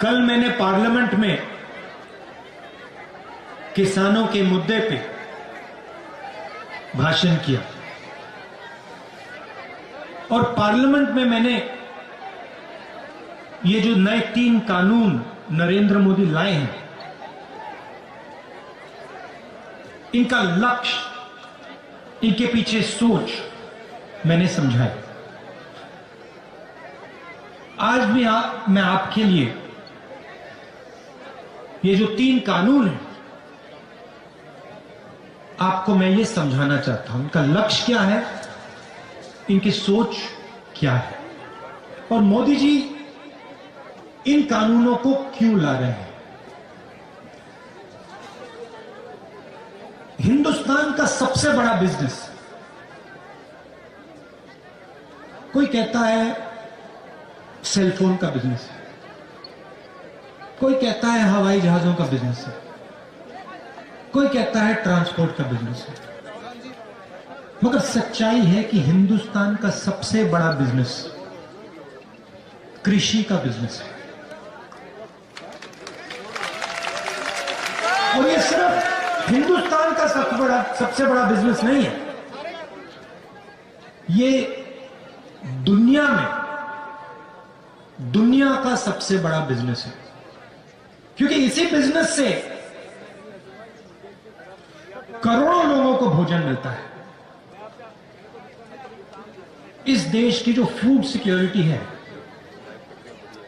कल मैंने पार्लियामेंट में किसानों के मुद्दे पे भाषण किया और पार्लियामेंट में मैंने ये जो नए 3 कानून नरेंद्र मोदी लाए हैं, इनका लक्ष्य, इनके पीछे सोच मैंने समझाई। आज भी मैं आपके लिए ये जो 3 कानून हैं, आपको मैं ये समझाना चाहता हूं, इनका लक्ष्य क्या है, इनकी सोच क्या है और मोदी जी इन कानूनों को क्यों ला रहे हैं। हिंदुस्तान का सबसे बड़ा बिजनेस, कोई कहता है सेलफोन का बिजनेस है, कोई कहता है हवाई जहाजों का बिजनेस है, कोई कहता है ट्रांसपोर्ट का बिजनेस है, मगर सच्चाई है कि हिंदुस्तान का सबसे बड़ा बिजनेस कृषि का बिजनेस है। और ये सिर्फ हिंदुस्तान का सबसे बड़ा बिजनेस नहीं है, ये दुनिया का सबसे बड़ा बिजनेस है, क्योंकि इसी बिजनेस से करोड़ों लोगों को भोजन मिलता है। इस देश की जो फूड सिक्योरिटी है,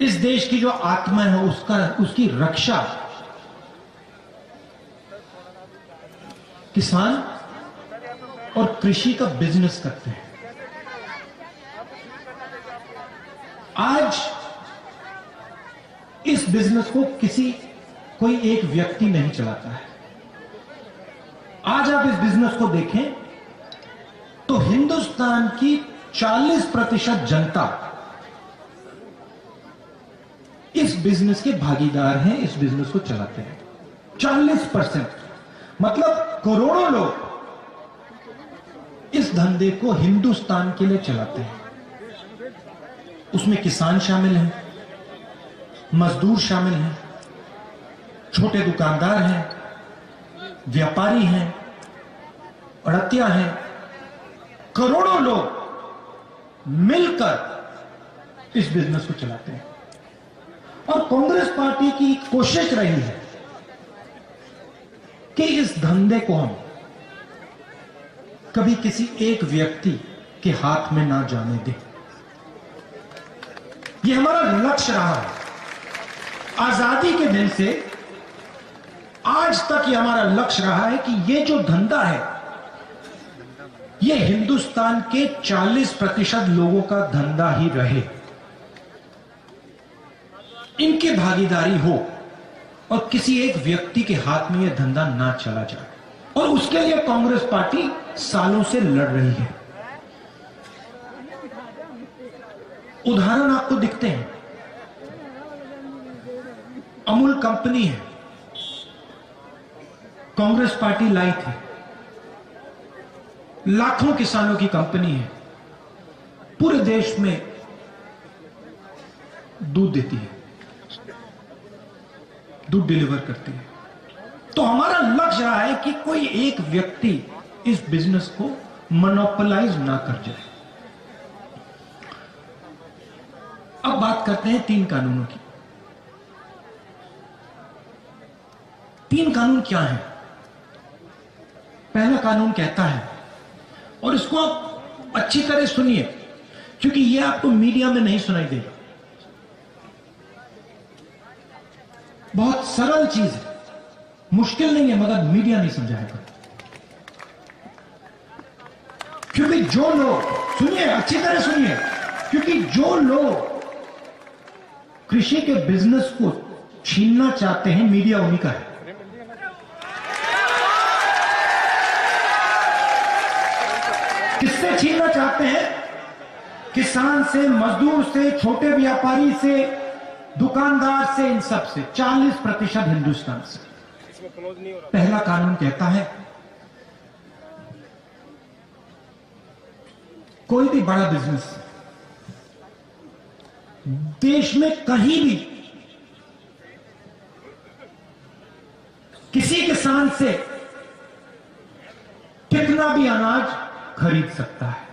इस देश की जो आत्मा है, उसकी रक्षा किसान और कृषि का बिजनेस करते हैं। आज इस बिजनेस को कोई एक व्यक्ति नहीं चलाता है। आज आप इस बिजनेस को देखें तो हिंदुस्तान की 40% जनता इस बिजनेस के भागीदार हैं, इस बिजनेस को चलाते हैं। 40% मतलब करोड़ों लोग इस धंधे को हिंदुस्तान के लिए चलाते हैं। उसमें किसान शामिल हैं, मजदूर शामिल हैं, छोटे दुकानदार हैं, व्यापारी हैं, अड़तिया हैं, करोड़ों लोग मिलकर इस बिजनेस को चलाते हैं। और कांग्रेस पार्टी की कोशिश रही है कि इस धंधे को हम कभी किसी एक व्यक्ति के हाथ में ना जाने दें। यह हमारा लक्ष्य रहा है। आजादी के दिन से आज तक ये हमारा लक्ष्य रहा है कि ये जो धंधा है, ये हिंदुस्तान के 40% लोगों का धंधा ही रहे, इनकी भागीदारी हो और किसी एक व्यक्ति के हाथ में यह धंधा ना चला जाए। और उसके लिए कांग्रेस पार्टी सालों से लड़ रही है। उदाहरण आपको दिखते हैं। अमूल कंपनी है, कांग्रेस पार्टी लाई थी। लाखों किसानों की कंपनी है, पूरे देश में दूध देती है, दूध डिलीवर करती है। तो हमारा लक्ष्य रहा है कि कोई एक व्यक्ति इस बिजनेस को मोनोपोलाइज ना कर जाए। अब बात करते हैं 3 कानूनों की। 3 कानून क्या है? पहला कानून कहता है, और इसको आप अच्छी तरह सुनिए क्योंकि यह आपको मीडिया में नहीं सुनाई देगा। बहुत सरल चीज है, मुश्किल नहीं है, मगर मीडिया नहीं समझाएगा। क्योंकि जो लोग, सुनिए अच्छी तरह सुनिए, क्योंकि जो लोग कृषि के बिजनेस को छीनना चाहते हैं, मीडिया उन्हीं का है। किससे छीनना चाहते हैं? किसान से, मजदूर से, छोटे व्यापारी से, दुकानदार से, इन सब से। 40% हिंदुस्तान से। पहला कानून कहता है, कोई भी बड़ा बिजनेस देश में कहीं भी किसान से कितना भी अनाज खरीद सकता है,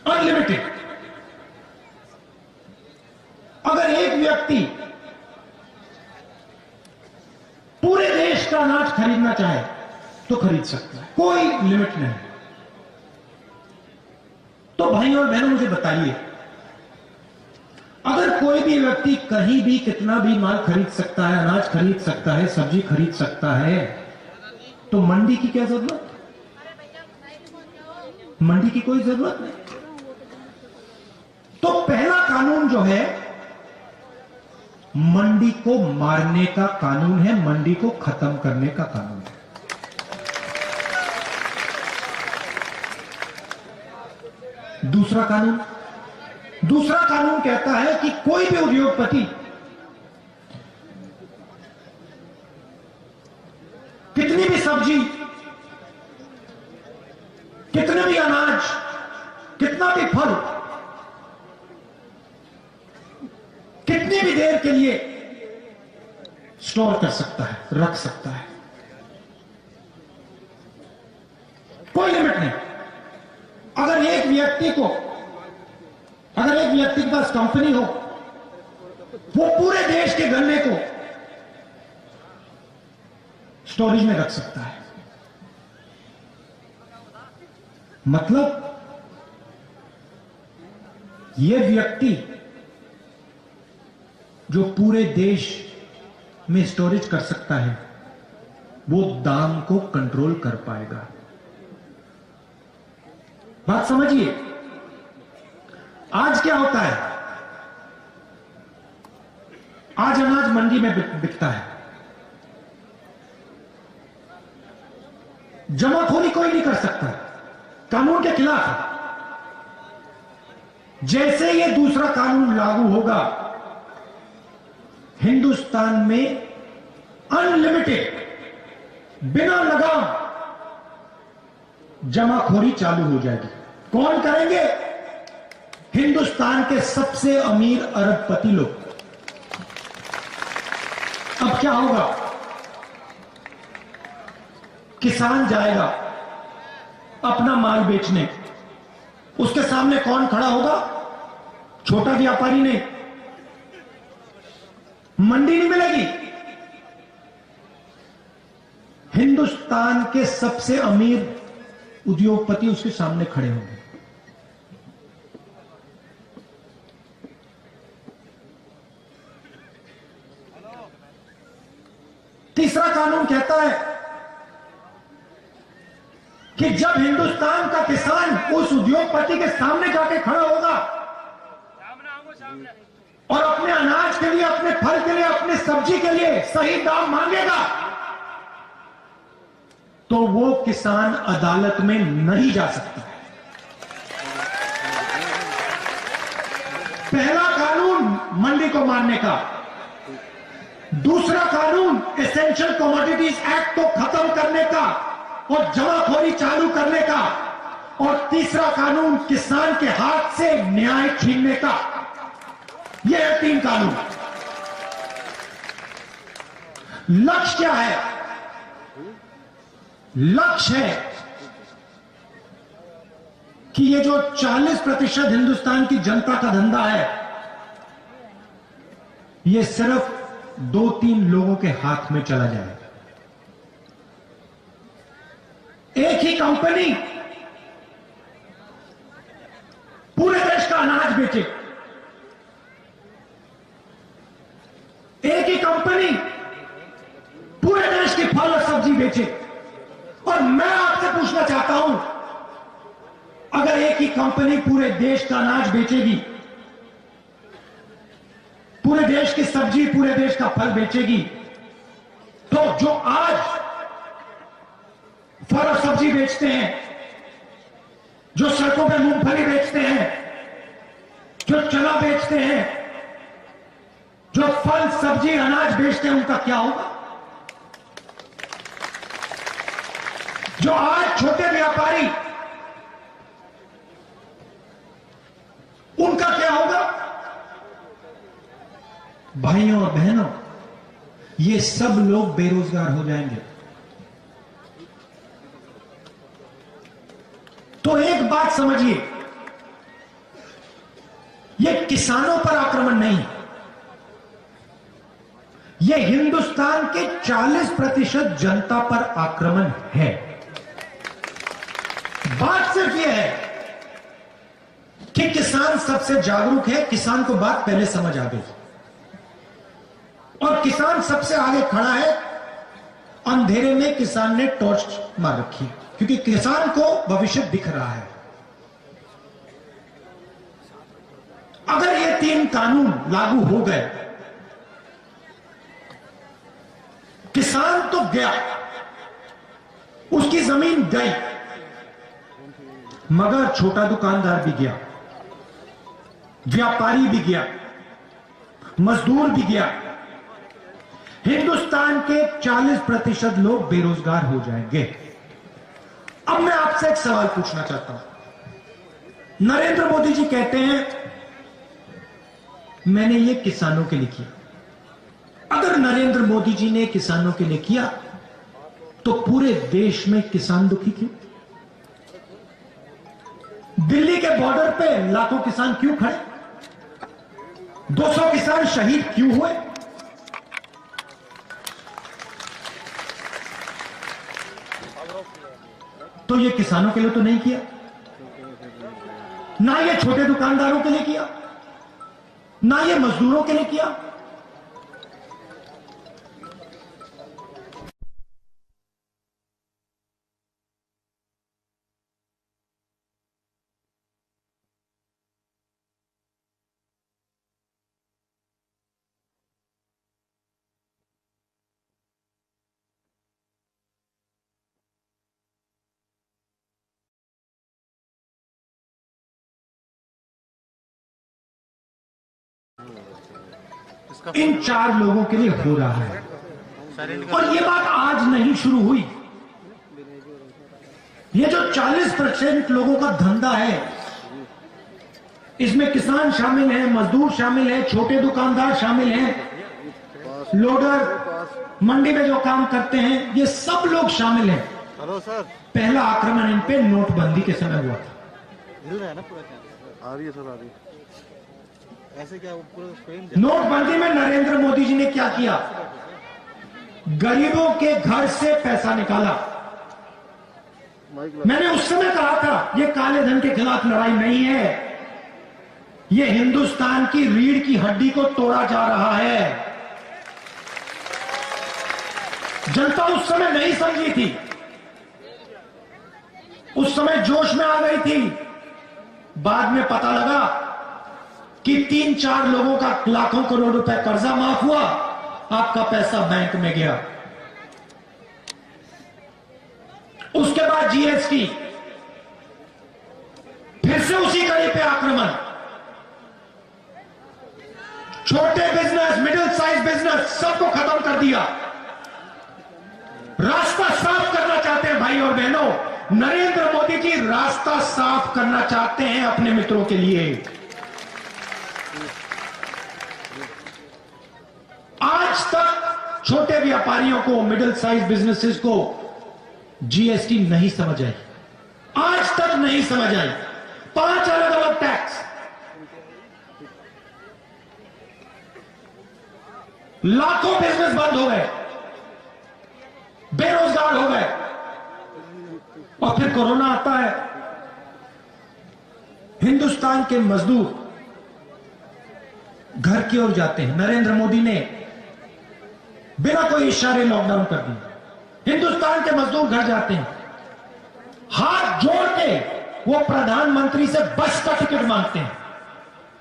अनलिमिटेड। अगर एक व्यक्ति पूरे देश का अनाज खरीदना चाहे तो खरीद सकता है, कोई लिमिट नहीं। तो भाई और बहनों, मुझे बताइए, अगर कोई भी व्यक्ति कहीं भी कितना भी माल खरीद सकता है, अनाज खरीद सकता है, सब्जी खरीद सकता है, तो मंडी की क्या जरूरत? मंडी की कोई जरूरत नहीं। तो पहला कानून जो है, मंडी को मारने का कानून है, मंडी को खत्म करने का कानून है। दूसरा कानून कहता है कि कोई भी उद्योगपति कितनी भी सब्जी, कितने भी अनाज, कितना भी फल, कितनी भी देर के लिए स्टोर कर सकता है, रख सकता है, कोई लिमिट नहीं। अगर एक व्यक्ति के पास कंपनी हो, वो पूरे देश के गन्ने को स्टोरेज में रख सकता है। मतलब यह व्यक्ति जो पूरे देश में स्टोरेज कर सकता है, वो दाम को कंट्रोल कर पाएगा। बात समझिए, आज क्या होता है? आज अनाज मंडी में बिकता है, जमाखोरी कोई नहीं कर सकता, कानून के खिलाफ है। जैसे ये दूसरा कानून लागू होगा, हिंदुस्तान में अनलिमिटेड, बिना लगाम जमाखोरी चालू हो जाएगी। कौन करेंगे? हिंदुस्तान के सबसे अमीर अरबपति लोग। अब क्या होगा? किसान जाएगा अपना माल बेचने, उसके सामने कौन खड़ा होगा? छोटा व्यापारी नहीं, मंडी नहीं मिलेगी। हिंदुस्तान के सबसे अमीर उद्योगपति उसके सामने खड़े होंगे। तीसरा कानून कहता है कि जब हिंदुस्तान का किसान उस उद्योगपति के सामने जाके खड़ा होगा और अपने अनाज के लिए, अपने फल के लिए, अपने सब्जी के लिए सही दाम मांगेगा, तो वो किसान अदालत में नहीं जा सकता। पहला कानून मंडी को मारने का, दूसरा कानून एसेंशियल कमोडिटीज एक्ट को खत्म करने का और जमाखोरी चालू करने का, और तीसरा कानून किसान के हाथ से न्याय छीनने का। यह है 3 कानून। लक्ष्य क्या है? लक्ष्य है कि ये जो 40% हिंदुस्तान की जनता का धंधा है, ये सिर्फ 2-3 लोगों के हाथ में चला जाए। एक ही कंपनी पूरे देश का अनाज बेचे, एक ही कंपनी पूरे देश की फल और सब्जी बेचे। और मैं आपसे पूछना चाहता हूं, अगर एक ही कंपनी पूरे देश का अनाज बेचेगी, पूरे देश की सब्जी, पूरे देश का फल बेचेगी, तो जो आज फल और सब्जी बेचते हैं, जो सड़कों पे मूंगफली बेचते हैं, जो चना बेचते हैं, जो फल सब्जी अनाज बेचते हैं, उनका क्या होगा? जो आज छोटे व्यापारी, उनका क्या होगा? भाइयों और बहनों, ये सब लोग बेरोजगार हो जाएंगे। तो एक बात समझिए, यह किसानों पर आक्रमण नहीं, यह हिंदुस्तान के 40% जनता पर आक्रमण है। बात सिर्फ यह है कि किसान सबसे जागरूक है, किसान को बात पहले समझ आ गई और किसान सबसे आगे खड़ा है। अंधेरे में किसान ने टॉर्च मार रखी क्योंकि किसान को भविष्य दिख रहा है। अगर ये 3 कानून लागू हो गए, किसान तो गया, उसकी जमीन गई, मगर छोटा दुकानदार भी गया, व्यापारी भी गया, मजदूर भी गया। हिंदुस्तान के 40% लोग बेरोजगार हो जाएंगे। अब मैं आपसे एक सवाल पूछना चाहता हूं। नरेंद्र मोदी जी कहते हैं मैंने ये किसानों के लिए किया। अगर नरेंद्र मोदी जी ने किसानों के लिए किया तो पूरे देश में किसान दुखी क्यों? दिल्ली के बॉर्डर पे लाखों किसान क्यों खड़े? 200 किसान शहीद क्यों हुए? तो ये किसानों के लिए तो नहीं किया, ना ये छोटे दुकानदारों के लिए किया, ना ये मजदूरों के लिए किया। इन 4 लोगों के लिए हो रहा है। और ये बात आज नहीं शुरू हुई। ये जो 40% लोगों का धंधा है, इसमें किसान शामिल है, मजदूर शामिल है, छोटे दुकानदार शामिल हैं, लोडर, मंडी में जो काम करते हैं, ये सब लोग शामिल हैं। हेलो सर, पहला आक्रमण इन पे नोटबंदी के समय हुआ था। मिल रहा है ना पूरा? आ रही है सर, आ रही है। ऐसे क्या पूरा नोटबंदी में नरेंद्र मोदी जी ने क्या किया? गरीबों के घर से पैसा निकाला। मैंने उस समय कहा था ये काले धन के खिलाफ लड़ाई नहीं है, ये हिंदुस्तान की रीढ़ की हड्डी को तोड़ा जा रहा है। जनता उस समय नहीं समझी थी, उस समय जोश में आ गई थी। बाद में पता लगा कि 3-4 लोगों का लाखों करोड़ रुपए कर्जा माफ हुआ, आपका पैसा बैंक में गया। उसके बाद जीएसटी, फिर से उसी कड़ी पे आक्रमण। छोटे बिजनेस, मिडिल साइज बिजनेस, सबको खत्म कर दिया। रास्ता साफ करना चाहते हैं भाई और बहनों, नरेंद्र मोदी जी रास्ता साफ करना चाहते हैं अपने मित्रों के लिए। आज तक छोटे व्यापारियों को, मिडिल साइज बिजनेसेस को जीएसटी नहीं समझ आई, आज तक नहीं समझ आई। 5 अलग अलग टैक्स, लाखों बिजनेस बंद हो गए, बेरोजगार हो गए। और फिर कोरोना आता है, हिंदुस्तान के मजदूर घर की ओर जाते हैं। नरेंद्र मोदी ने बिना कोई इशारे लॉकडाउन कर दिया। हिंदुस्तान के मजदूर घर जाते हैं, हाथ जोड़ के वो प्रधानमंत्री से बस का टिकट मांगते हैं,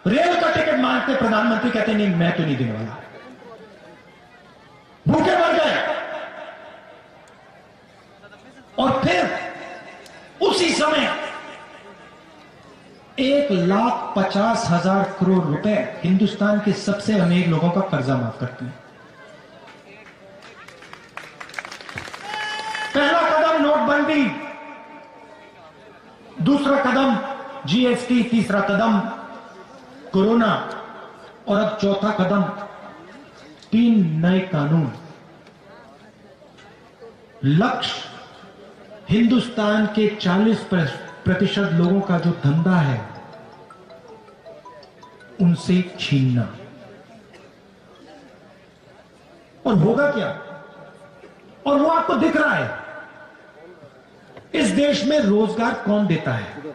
रेल का टिकट मांगते हैं। प्रधानमंत्री कहते हैं नहीं, मैं तो नहीं देने वाला। भूखे मर गए। और फिर उसी समय 1,50,000 करोड़ रुपए हिंदुस्तान के सबसे अमीर लोगों का कर्जा माफ करती है। पहला कदम नोटबंदी, दूसरा कदम जीएसटी, तीसरा कदम कोरोना और अब चौथा कदम 3 नए कानून। लक्ष्य हिंदुस्तान के 40% लोगों का जो धंधा है उनसे छीनना। और होगा क्या? और वो आपको दिख रहा है। इस देश में रोजगार कौन देता है?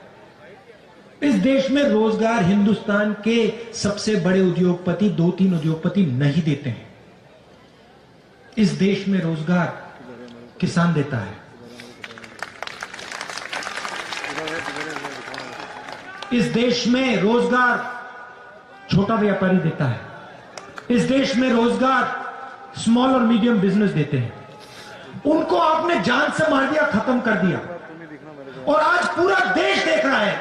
इस देश में रोजगार हिंदुस्तान के सबसे बड़े उद्योगपति, 2-3 उद्योगपति नहीं देते हैं। इस देश में रोजगार किसान देता है। इस देश में रोजगार छोटा व्यापारी देता है। इस देश में रोजगार स्मॉल और मीडियम बिजनेस देते हैं। उनको आपने जान से मार दिया, खत्म कर दिया। और आज पूरा देश देख रहा है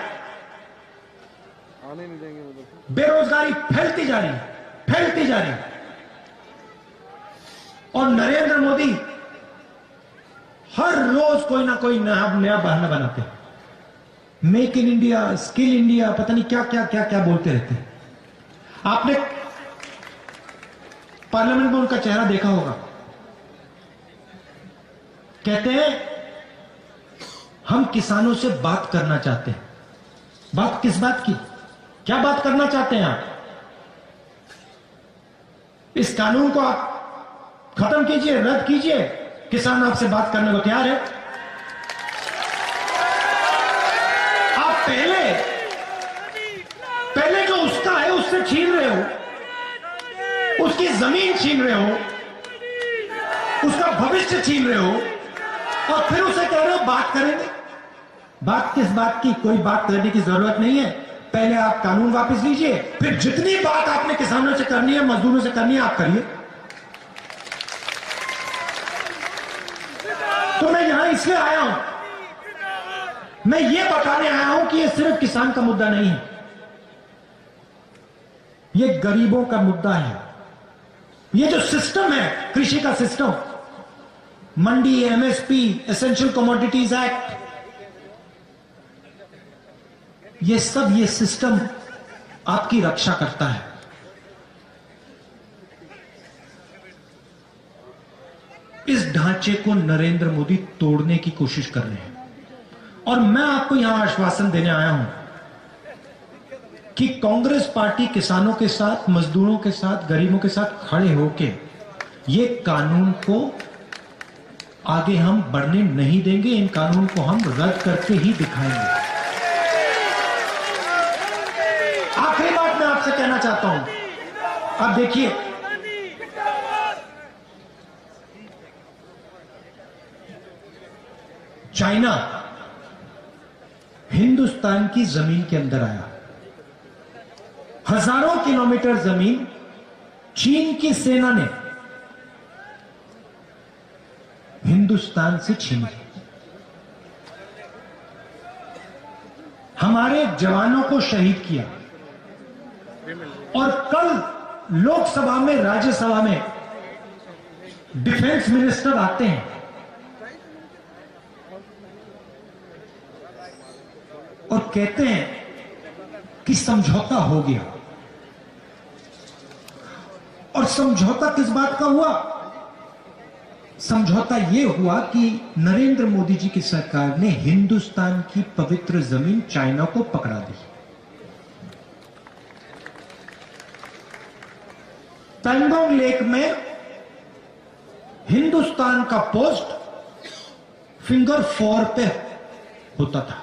आने नहीं देंगे उधर। बेरोजगारी फैलती जा रही है, फैलती जा रही है। और नरेंद्र मोदी हर रोज कोई ना कोई नया बहाना बनाते हैं। Make in India, skill India, पता नहीं क्या क्या क्या क्या बोलते रहते हैं। आपने पार्लियामेंट में उनका चेहरा देखा होगा। कहते हैं हम किसानों से बात करना चाहते हैं। बात किस बात की? क्या बात करना चाहते हैं आप? इस कानून को आप खत्म कीजिए, रद्द कीजिए। किसान आपसे बात करने को तैयार है। आप पहले जो उसका है उससे छीन रहे हो, उसकी जमीन छीन रहे हो, उसका भविष्य छीन रहे हो, और फिर उसे कह रहे हो बात करेंगे। बात किस बात की? कोई बात करने की जरूरत नहीं है। पहले आप कानून वापस लीजिए, फिर जितनी बात आपने किसानों से करनी है, मजदूरों से करनी है, आप करिए। तो मैं यहां इसलिए आया हूं, मैं ये बताने आया हूं कि ये सिर्फ किसान का मुद्दा नहीं है, ये गरीबों का मुद्दा है। ये जो सिस्टम है, कृषि का सिस्टम, मंडी, एमएसपी, एसेंशियल कमोडिटीज एक्ट, ये सब, ये सिस्टम आपकी रक्षा करता है। इस ढांचे को नरेंद्र मोदी तोड़ने की कोशिश कर रहे हैं। और मैं आपको यहां आश्वासन देने आया हूं कि कांग्रेस पार्टी किसानों के साथ, मजदूरों के साथ, गरीबों के साथ खड़े होके ये कानून को आगे हम बढ़ने नहीं देंगे। इन कानून को हम रद्द करके ही दिखाएंगे। आखिरी बात मैं आपसे कहना चाहता हूं, अब देखिए, चाइना हिंदुस्तान की जमीन के अंदर आया। हजारों किलोमीटर जमीन चीन की सेना ने हिंदुस्तान से छीनी। हमारे जवानों को शहीद किया। और कल लोकसभा में, राज्यसभा में डिफेंस मिनिस्टर आते हैं और कहते हैं कि समझौता हो गया। और समझौता किस बात का हुआ? समझौता यह हुआ कि नरेंद्र मोदी जी की सरकार ने हिंदुस्तान की पवित्र जमीन चाइना को पकड़ा दी। पैंगोंग लेक में हिंदुस्तान का पोस्ट फिंगर 4 पे होता था।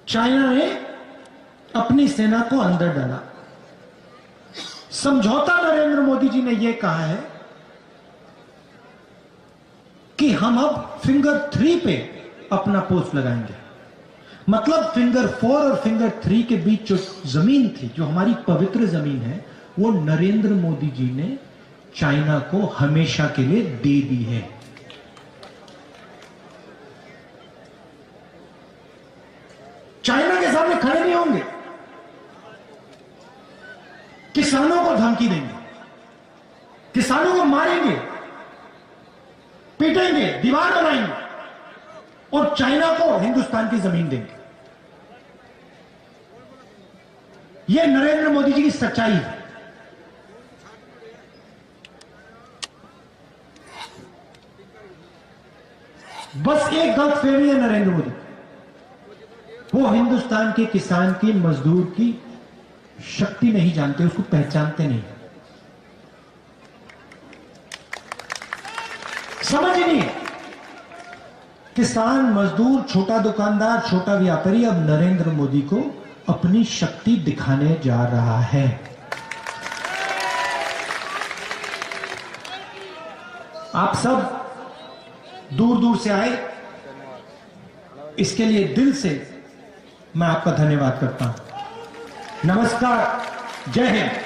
चाइना ने अपनी सेना को अंदर डाला। समझौता नरेंद्र मोदी जी ने यह कहा है कि हम अब फिंगर 3 पे अपना पोस्ट लगाएंगे। मतलब फिंगर 4 और फिंगर 3 के बीच जो जमीन थी, जो हमारी पवित्र जमीन है, वो नरेंद्र मोदी जी ने चाइना को हमेशा के लिए दे दी है। चाइना के सामने खड़े नहीं होंगे, किसानों को धमकी देंगे, किसानों को मारेंगे, पीटेंगे, दीवार बनाएंगे और चाइना को हिंदुस्तान की जमीन देंगे। यह नरेंद्र मोदी जी की सच्चाई है। बस एक गलतफहमी है नरेंद्र मोदी, वो हिंदुस्तान के किसान की, मजदूर की शक्ति नहीं जानते, उसको पहचानते नहीं, समझ नहीं। किसान, मजदूर, छोटा दुकानदार, छोटा व्यापारी अब नरेंद्र मोदी को अपनी शक्ति दिखाने जा रहा है। आप सब दूर दूर से आए, इसके लिए दिल से मैं आपका धन्यवाद करता हूं। नमस्कार, जय हिंद।